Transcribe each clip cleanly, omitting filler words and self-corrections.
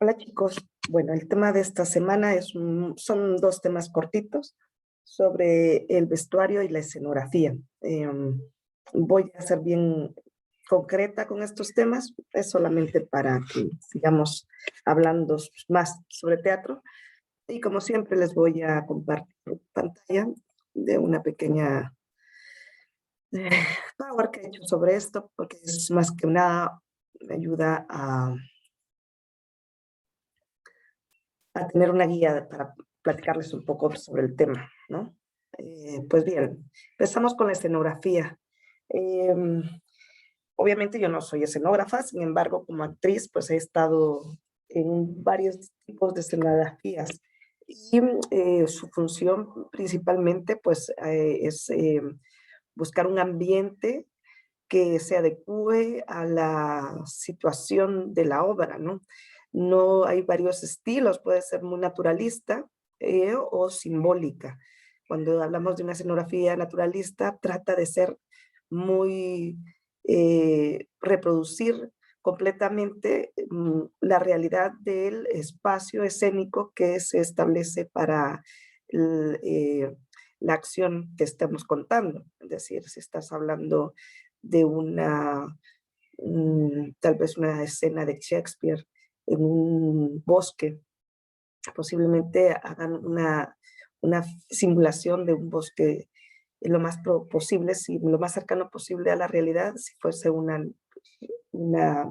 Hola chicos, bueno, el tema de esta semana son dos temas cortitos sobre el vestuario y la escenografía. Voy a ser bien concreta con estos temas, es solamente para que sigamos hablando más sobre teatro y como siempre les voy a compartir pantalla de una pequeña eh, power que he hecho sobre esto porque es más que nada me ayuda a tener una guía para platicarles un poco sobre el tema, ¿no? Pues bien, empezamos con la escenografía. Em, Obviamente yo no soy escenógrafa, sin embargo, como actriz, pues he estado en varios tipos de escenografías y su función principalmente pues es buscar un ambiente que se adecue a la situación de la obra, ¿no? No hay varios estilos, puede ser muy naturalista o simbólica. Cuando hablamos de una escenografía naturalista, trata de ser muy, reproducir completamente la realidad del espacio escénico que se establece para el, la acción que estamos contando. Es decir, si estás hablando de tal vez una escena de Shakespeare en un bosque, posiblemente hagan una simulación de un bosque lo más posible, lo más cercano posible a la realidad, si fuese una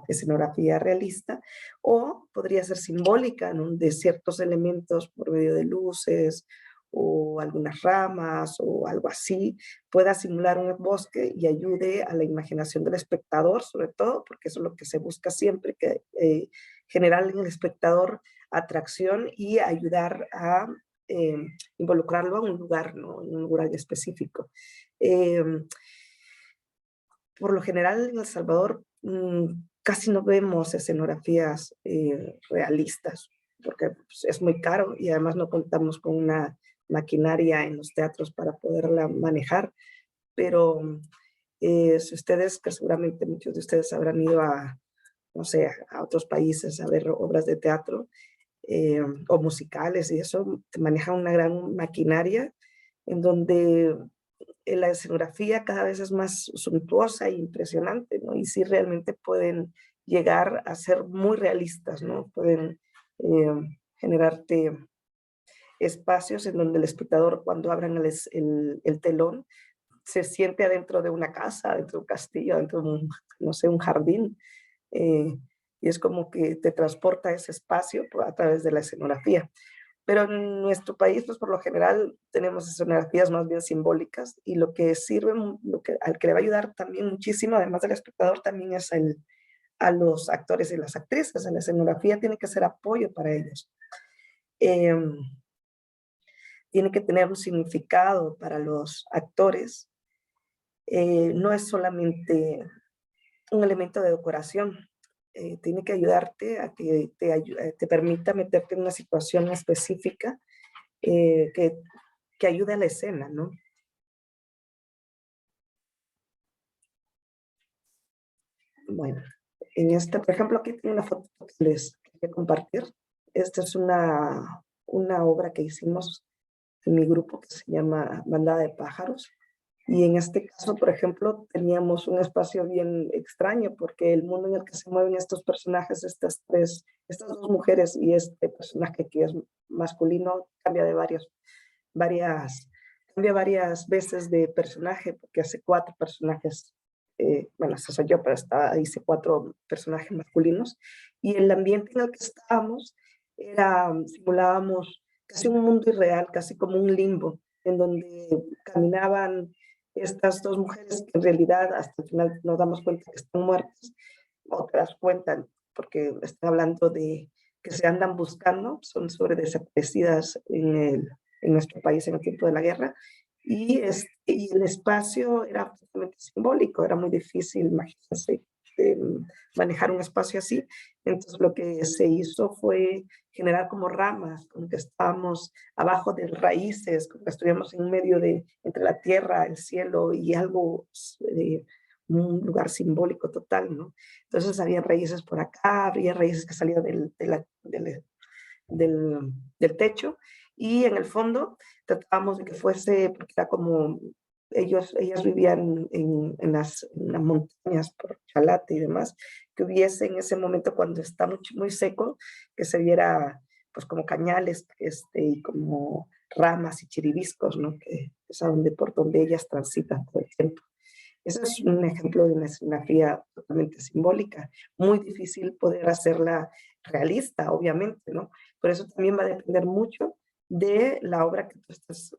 escenografía realista, o podría ser simbólica, ¿no? De ciertos elementos por medio de luces o algunas ramas o algo así, pueda simular un bosque y ayude a la imaginación del espectador, sobre todo, porque eso es lo que se busca siempre, que generar en el espectador atracción y ayudar a eh, involucrarlo a un lugar, ¿no? En un lugar específico. Eh, por lo general en El Salvador casi no vemos escenografías realistas, porque pues, es muy caro y además no contamos con una maquinaria en los teatros para poderla manejar, pero si ustedes, que seguramente muchos de ustedes habrán ido a, no sé, a otros países a ver obras de teatro o musicales y eso, te manejan una gran maquinaria en donde la escenografía cada vez es más suntuosa e impresionante, ¿no? Y sí realmente pueden llegar a ser muy realistas, ¿no? Pueden generarte espacios en donde el espectador, cuando abran el telón, se siente adentro de una casa, dentro de un castillo, dentro de un, no sé, un jardín. Y es como que te transporta a ese espacio a través de la escenografía. Pero en nuestro país, pues por lo general tenemos escenografías más bien simbólicas y lo que sirve, al que le va a ayudar también muchísimo, además del espectador, también es a los actores y las actrices. La escenografía tiene que ser apoyo para ellos. Eh, Tiene que tener un significado para los actores. No es solamente un elemento de decoración. Tiene que ayudarte a que te permita meterte en una situación específica eh, que, que ayude a la escena, ¿no? Bueno, por ejemplo, aquí tengo una foto que les quería compartir. Esta es una obra que hicimos en mi grupo que se llama Bandada de Pájaros. Y en este caso, por ejemplo, teníamos un espacio bien extraño porque el mundo en el que se mueven estos personajes, estas dos mujeres y este personaje que es masculino, cambia cambia varias veces de personaje porque hace cuatro personajes, bueno, eso soy yo, pero hice cuatro personajes masculinos y el ambiente en el que estábamos simulábamos casi un mundo irreal, casi como un limbo, en donde caminaban estas dos mujeres que en realidad hasta el final nos damos cuenta que están muertas, otras cuentan porque están hablando de que se andan buscando, son sobre desaparecidas en nuestro país en el tiempo de la guerra, y el espacio era absolutamente simbólico, era muy difícil, imagínense, eh, manejar un espacio así. Entonces lo que se hizo fue generar como ramas, como que estábamos abajo de raíces, como que estuviéramos en medio entre la tierra, el cielo y algo un lugar simbólico total, ¿no? Entonces había raíces por acá, había raíces que salían del techo, y en el fondo tratábamos de que fuese, porque era como, ellas vivían en las montañas por Chalate y demás, que hubiese en ese momento cuando está muy, muy seco, que se viera pues como cañales y como ramas y chiribiscos, ¿no? Que es por donde ellas transitan todo el tiempo. Ese es un ejemplo de una escenografía totalmente simbólica, muy difícil poder hacerla realista, obviamente, ¿no? Por eso también va a depender mucho de la obra que tú estás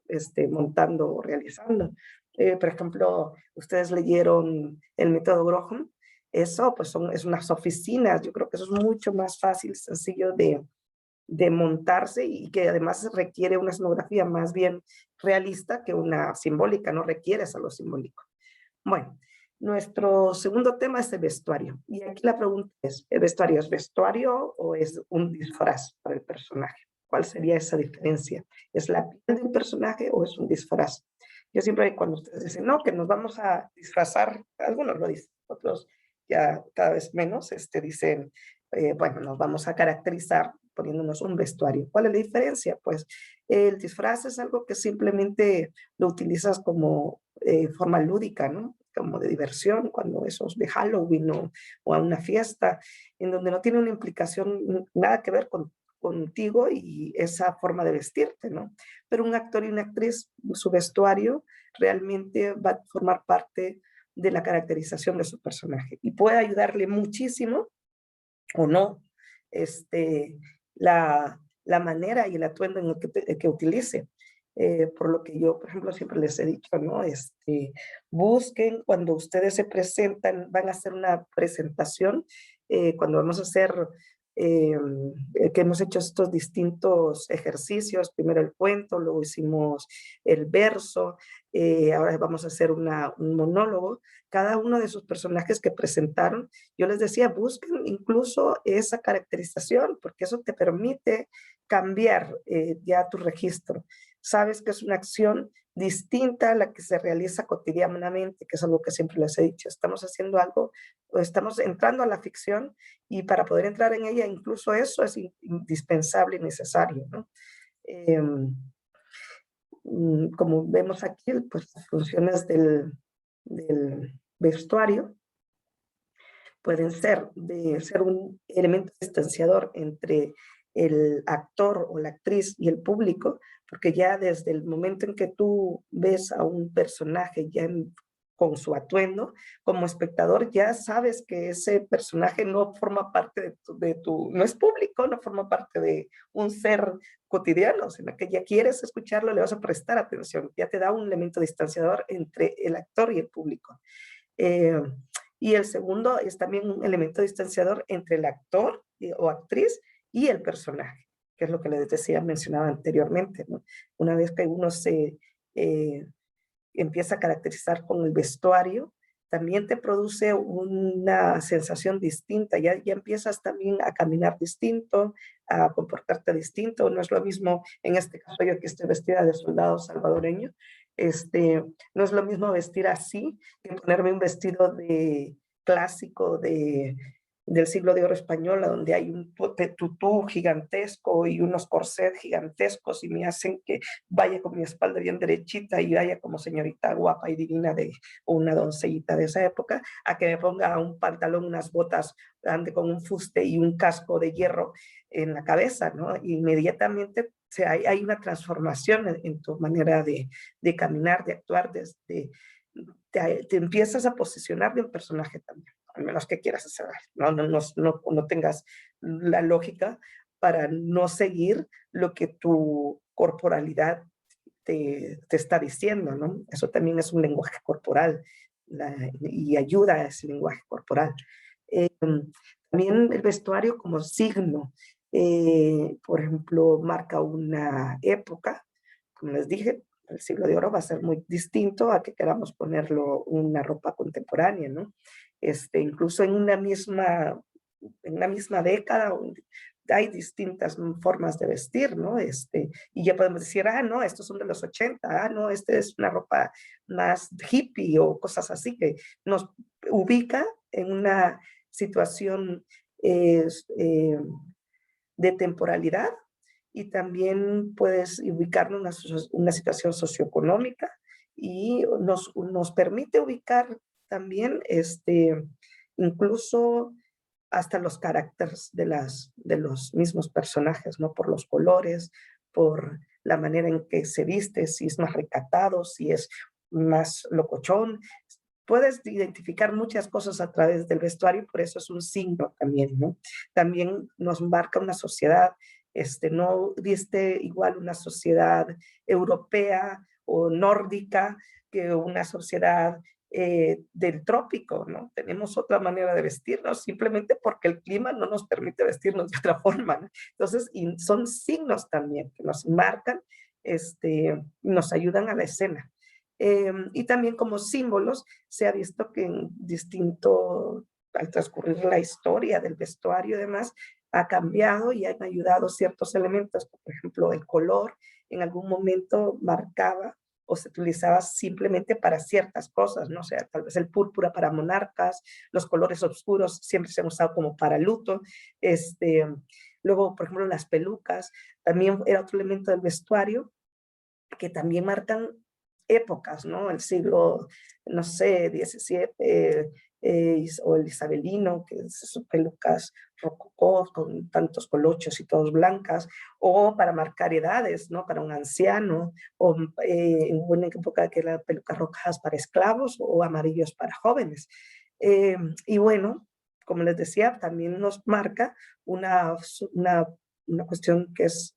montando o realizando. Por ejemplo, ustedes leyeron el método Groham, eso pues es unas oficinas, yo creo que eso es mucho más fácil, sencillo de montarse, y que además requiere una escenografía más bien realista que una simbólica, no requiere solo simbólico. Bueno, nuestro segundo tema es el vestuario. Y aquí la pregunta es, ¿el vestuario es vestuario o es un disfraz para el personaje? ¿Cuál sería esa diferencia? ¿Es la piel del personaje o es un disfraz? Yo siempre cuando ustedes dicen, no, que nos vamos a disfrazar, algunos lo dicen, otros ya cada vez menos, dicen, bueno, nos vamos a caracterizar poniéndonos un vestuario. ¿Cuál es la diferencia? Pues el disfraz es algo que simplemente lo utilizas como forma lúdica, ¿no? Como de diversión, cuando eso es de Halloween o a una fiesta, en donde no tiene una implicación nada que ver contigo y esa forma de vestirte, ¿no? Pero un actor y una actriz, su vestuario realmente va a formar parte de la caracterización de su personaje y puede ayudarle muchísimo o no la manera y el atuendo en el que utilice. Por lo que yo, por ejemplo, siempre les he dicho, ¿no? Busquen cuando ustedes se presentan, van a hacer una presentación, cuando vamos a hacer, eh, que hemos hecho estos distintos ejercicios, primero el cuento, luego hicimos el verso, ahora vamos a hacer un monólogo, cada uno de esos personajes que presentaron, yo les decía, busquen incluso esa caracterización, porque eso te permite cambiar ya tu registro. Sabes que es una acción distinta a la que se realiza cotidianamente, que es algo que siempre les he dicho. Estamos haciendo algo, estamos entrando a la ficción, y para poder entrar en ella, incluso eso es indispensable y necesario, ¿no? Como vemos aquí, pues las funciones del vestuario pueden ser de ser un elemento distanciador entre el actor o la actriz y el público, porque ya desde el momento en que tú ves a un personaje ya con su atuendo, como espectador ya sabes que ese personaje no forma parte no es público, no forma parte de un ser cotidiano, sino que ya quieres escucharlo, le vas a prestar atención, ya te da un elemento distanciador entre el actor y el público. Eh, y el segundo es también un elemento distanciador entre el actor o actriz y el personaje, que es lo que les decía, mencionaba anteriormente, ¿no? Una vez que uno se empieza a caracterizar con el vestuario, también te produce una sensación distinta, ya empiezas también a caminar distinto, a comportarte distinto, no es lo mismo, en este caso yo que estoy vestida de soldado salvadoreño, no es lo mismo vestir así que ponerme un vestido clásico del siglo de oro español, donde hay un tutú gigantesco y unos corsets gigantescos y me hacen que vaya con mi espalda bien derechita y vaya como señorita guapa y divina o una doncellita de esa época, a que me ponga un pantalón, unas botas, ande con un fuste y un casco de hierro en la cabeza, ¿no? Inmediatamente hay una transformación en tu manera de caminar, de actuar, te empiezas a posicionar de un personaje también, al menos que quieras hacer, no tengas la lógica para no seguir lo que tu corporalidad te está diciendo, ¿no? Eso también es un lenguaje corporal y ayuda a ese lenguaje corporal. También el vestuario como signo, por ejemplo, marca una época, como les dije, el siglo de oro va a ser muy distinto a que queramos ponerlo una ropa contemporánea, ¿no? Incluso en una misma década hay distintas formas de vestir, ¿no? Y ya podemos decir, no, estos son de los 80, no, este es una ropa más hippie o cosas así que nos ubica en una situación de temporalidad, y también puedes ubicarlo en una situación socioeconómica, y nos permite ubicar también incluso hasta los caracteres de los mismos personajes, ¿no? Por los colores, por la manera en que se viste, si es más recatado, si es más locochón. Puedes identificar muchas cosas a través del vestuario, por eso es un signo también, ¿no? También nos marca una sociedad, no viste igual una sociedad europea o nórdica que una sociedad del trópico, ¿no? Tenemos otra manera de vestirnos simplemente porque el clima no nos permite vestirnos de otra forma, ¿no? Entonces, y son signos también que nos marcan, nos ayudan a la escena. Y también como símbolos se ha visto que en distinto, al transcurrir la historia del vestuario y demás, ha cambiado y han ayudado ciertos elementos, por ejemplo, el color en algún momento marcaba o se utilizaba simplemente para ciertas cosas, ¿no? O sea, tal vez el púrpura para monarcas, los colores oscuros siempre se han usado como para luto. Luego, por ejemplo, las pelucas también era otro elemento del vestuario que también marcan épocas, ¿no? El siglo, no sé, XVII o el isabelino, que es sus pelucas rococó con tantos colochos y todos blancas, o para marcar edades, ¿no? Para un anciano, o en una época que eran pelucas rojas para esclavos o amarillos para jóvenes. Y bueno, como les decía, también nos marca una, una, una cuestión que es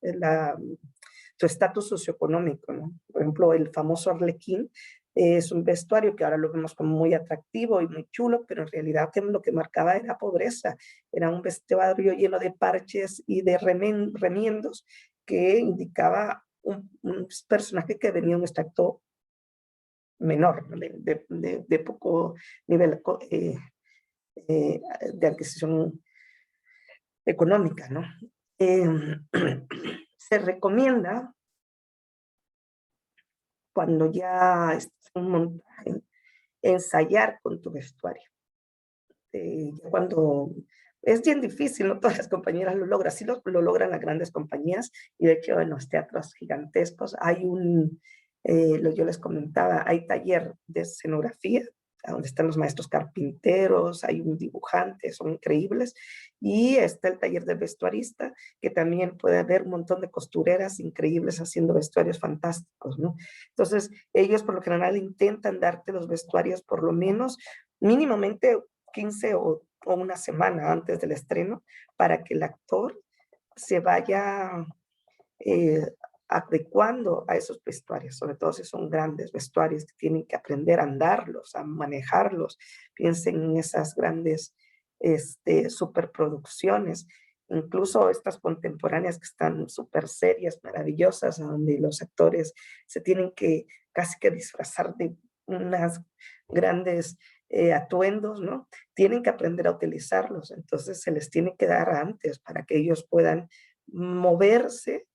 tu estatus socioeconómico, ¿no? Por ejemplo, el famoso arlequín es un vestuario que ahora lo vemos como muy atractivo y muy chulo, pero en realidad lo que marcaba era pobreza. Era un vestuario lleno de parches y de remiendos que indicaba un personaje que venía de un extracto menor, ¿no? de poco nivel de adquisición económica, ¿no? Se recomienda cuando ya estás en un montaje, ensayar con tu vestuario. Cuando es bien difícil, no todas las compañeras lo logran, sí lo logran las grandes compañías, y de hecho en los teatros gigantescos hay yo les comentaba, hay taller de escenografía, donde están los maestros carpinteros, hay un dibujante, son increíbles, y está el taller de vestuarista, que también puede haber un montón de costureras increíbles haciendo vestuarios fantásticos, ¿no? Entonces, ellos por lo general intentan darte los vestuarios por lo menos mínimamente 15 o una semana antes del estreno, para que el actor se vaya eh, adecuando a esos vestuarios, sobre todo si son grandes vestuarios que tienen que aprender a andarlos, a manejarlos. Piensen en esas grandes superproducciones, incluso estas contemporáneas que están súper serias, maravillosas, donde los actores se tienen que casi que disfrazar de unas grandes atuendos, ¿no? Tienen que aprender a utilizarlos, entonces se les tiene que dar antes para que ellos puedan moverse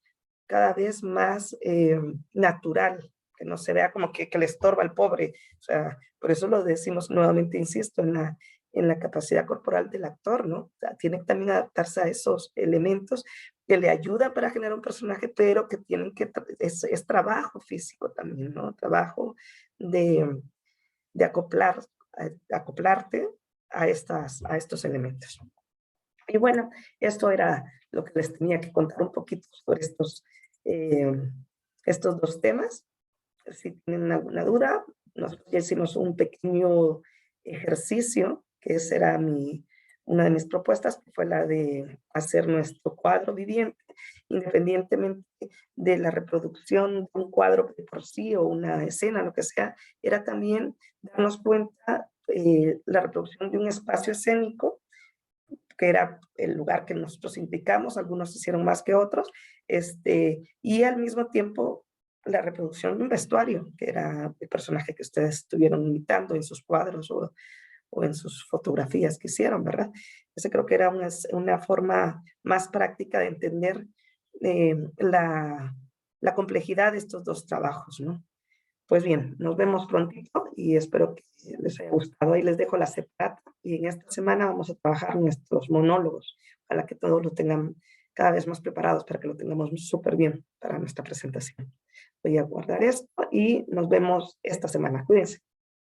cada vez más natural, que no se vea como que le estorba al pobre. O sea, por eso lo decimos nuevamente, insisto, en la capacidad corporal del actor, ¿no? O sea, tiene que también adaptarse a esos elementos que le ayudan para generar un personaje, pero que tienen que, es trabajo físico también, ¿no? Trabajo de, de acoplarte a estos elementos. Y bueno, esto era lo que les tenía que contar un poquito sobre eh, estos dos temas. Si tienen alguna duda, nosotros ya hicimos un pequeño ejercicio, que esa era una de mis propuestas, que fue la de hacer nuestro cuadro viviente, independientemente de la reproducción de un cuadro de por sí o una escena, lo que sea, era también darnos cuenta la reproducción de un espacio escénico, que era el lugar que nosotros indicamos, algunos hicieron más que otros, y al mismo tiempo la reproducción de un vestuario, que era el personaje que ustedes estuvieron imitando en sus cuadros o en sus fotografías que hicieron, ¿verdad? Ese creo que era una forma más práctica de entender la complejidad de estos dos trabajos, ¿no? Pues bien, nos vemos prontito y espero que les haya gustado. Ahí les dejo la separata y en esta semana vamos a trabajar en estos monólogos para que todos lo tengan cada vez más preparados, para que lo tengamos súper bien para nuestra presentación. Voy a guardar esto y nos vemos esta semana. Cuídense.